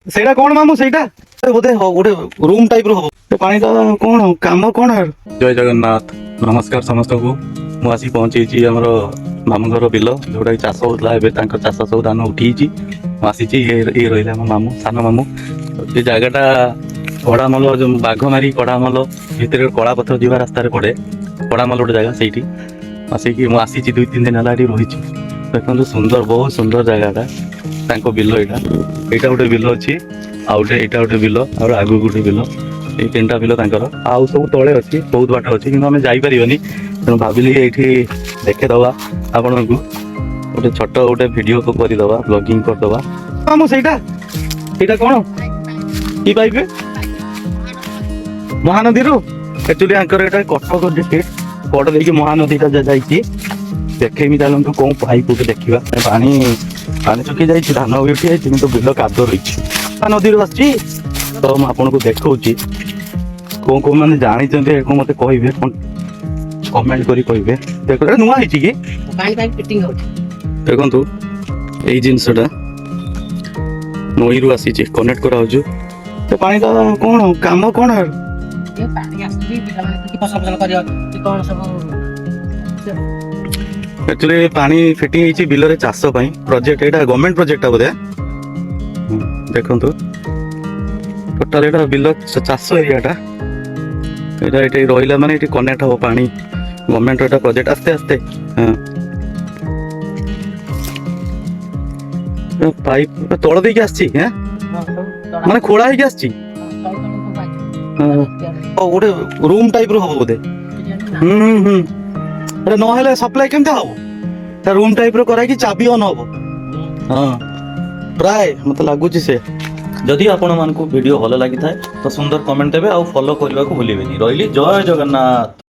ସେଇଟା କଣ ମାମୁଁ ସେଇଟା ବୋଧେ ଗୋଟେ ରୁମ୍ ଟାଇପର ହବ। ପାଣିଟା କଣ କାମ କଣ? ଜୟ ଜଗନ୍ନାଥ, ନମସ୍କାର ସମସ୍ତଙ୍କୁ। ମୁଁ ଆସି ପହଞ୍ଚିଛି ଆମର ମାମୁଁ ଘର ବିଲ, ଯୋଉଟା କି ଚାଷ ହଉଥିଲା। ଏବେ ତାଙ୍କ ଚାଷ ସବୁ ଧାନ ଉଠିଯାଇଛି। ମୁଁ ଆସିଛି, ଇଏ ରହିଲେ ଆମ ମାମୁଁ, ସାନ ମାମୁଁ। ଏ ଜାଗାଟା କଡ଼ାମଲ, ଯୋଉ ବାଘମାରି କଡ଼ାମଲ ଭିତରେ କଳାପଥର ଯିବା ରାସ୍ତାରେ ପଡେ। କଡ଼ାମଲ ଗୋଟେ ଜାଗା, ସେଇଠି ମୁଁ ଆସିଛି 2-3 ଦିନ ହେଲା ଏଠି ରହିଛି। ଦେଖନ୍ତୁ ସୁନ୍ଦର, ବହୁତ ସୁନ୍ଦର ଜାଗାଟା। ତାଙ୍କ ବିଲ ଏଇଟା ଗୋଟେ ବିଲ ଅଛି, ଆଉ ଏଇଟା ଗୋଟେ ବିଲ, ଆଉ ଆଗକୁ ଗୋଟେ ବିଲ। ଏଇ 3ଟା ବିଲ ତାଙ୍କର। ଆଉ ସବୁ ତଳେ ଅଛି, ବହୁତ ବାଟ ଅଛି, କିନ୍ତୁ ଆମେ ଯାଇପାରିବାନି। ତେଣୁ ଭାବିଲି ଏଇଠି ଦେଖେଇଦବା ଆପଣଙ୍କୁ, ଗୋଟେ ଛୋଟ ଗୋଟେ ଭିଡିଓ କରିଦବା, ବ୍ଲଗିଂ କରିଦବା। ମୁଁ ସେଇଟା କଣ କି ପାଇପ? ମହାନଦୀରୁ ଆକ୍ଚୁଆଲି ଆଙ୍କର ଏଇଟା କଟକ ଡିଷ୍ଟ୍ରିକ୍ଟ କଟ ଦେଇକି ମହାନଦୀଟା ଯାଇଛି। ଦେଖେଇମି ଚାଲନ୍ତୁ କୋଉ ପାଇପ ଗୋଟେ ଦେଖିବା। ପାଣି ଶୁଖି ଯାଇଛି, ଧାନ ବି ଉଠି ଯାଇଛି, କିନ୍ତୁ ବିଲ କାଦୁଅ ରହିଛି। ନଦୀରୁ ଆସିଛି ତ ମୁଁ ଆପଣଙ୍କୁ ଦେଖଉଛି। କୋଉ ମାନେ ଜାଣିଛନ୍ତି ମତେ କହିବେ, କମେଣ୍ଟ କରି କହିବେ। ଦେଖ ନୂଆ ହେଇଛି କି ଦେଖନ୍ତୁ, ଏଇ ଜିନିଷଟା ନଈରୁ ଆସିଛି, କନେକ୍ଟ କରାହଉଛି। ପାଣିଟା କଣ କାମ କଣ? ଆକ୍ଚୁଆଲି ପାଣି ଫିଟିଂ ହେଇଛି ବିଲରେ ଚାଷ ପାଇଁ। ପ୍ରୋଜେକ୍ଟ ଏଇଟା ଗଭର୍ଣ୍ଣମେଣ୍ଟ ପ୍ରୋଜେକ୍ଟଟା ବୋଧେ। ଦେଖନ୍ତୁ ଟୋଟାଲ ଏଇଟା ବିଲ ଚାଷ ଏରିଆଟା। ଏଇଠି ରହିଲା ମାନେ ଏଠି କନେକ୍ଟ ହବ ପାଣି। ଗଭର୍ଣ୍ଣମେଣ୍ଟ ଏଇଟା ପ୍ରୋଜେକ୍ଟ। ଆସ୍ତେ ଆସ୍ତେ ପାଇପ ତଳ ଦେଇକି ଆସିଛି, ମାନେ ଖୋଳା ହେଇକି ଆସିଛି। ଗୋଟେ ରୁମ୍ ଟାଇପର ହବ ବୋଧେ। ନହେଲେ ସପ୍ଲାଇ କେମିତି ହବ? ରୁମ୍ ଟାଇପର କରାହେଇକି ଚାବି ଅନ୍ ହବ। ହଁ, ପ୍ରାୟ ମତେ ଲାଗୁଛି ସେ। ଯଦି ଆପଣମାନଙ୍କୁ ଭିଡିଓ ଭଲ ଲାଗିଥାଏ ତ ସୁନ୍ଦର କମେଣ୍ଟ ଦେବେ, ଆଉ ଫଲୋ କରିବାକୁ ଭୁଲିବେନି। ରହିଲି, ଜୟ ଜଗନ୍ନାଥ।